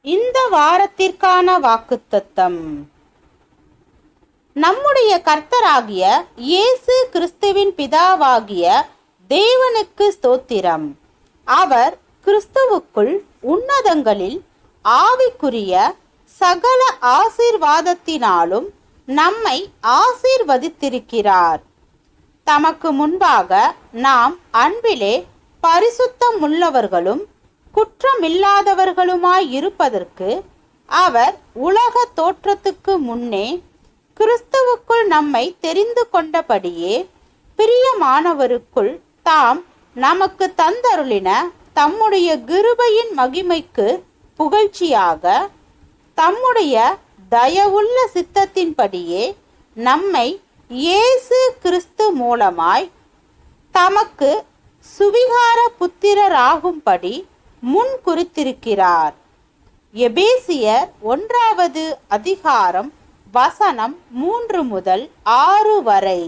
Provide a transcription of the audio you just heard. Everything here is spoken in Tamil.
இந்த வாரத்திற்கான வாக்குத்தத்தம். நம்முடைய கர்த்தராகிய இயேசு கிறிஸ்துவின் பிதாவாகிய தேவனுக்கு ஸ்தோத்திரம். அவர் கிறிஸ்துவுக்குள் உன்னதங்களில் ஆவிக்குரிய சகல ஆசீர்வாதத்தினாலும் நம்மை ஆசீர்வதித்திருக்கிறார். தமக்கு முன்பாக நாம் அன்பிலே பரிசுத்தமுள்ளவர்களும் குற்றமில்லாதவர்களுமாய் இருப்பதற்கு அவர் உலக தோற்றத்துக்கு முன்னே கிறிஸ்துவுக்குள் நம்மை தெரிந்து கொண்டபடியே பிரியமானவருக்குள் தாம் நமக்கு தந்தருளின தம்முடைய கிருபையின் மகிமைக்கு புகழ்ச்சியாக தம்முடைய தயவுள்ள சித்தத்தின்படியே நம்மை இயேசு கிறிஸ்து மூலமாய் தமக்கு சுவிகார புத்திரராகும்படி முன் குறித்திருக்கிறார். எபேசியர் 1 அதிகாரம் வசனம் 3 முதல் 6 வரை.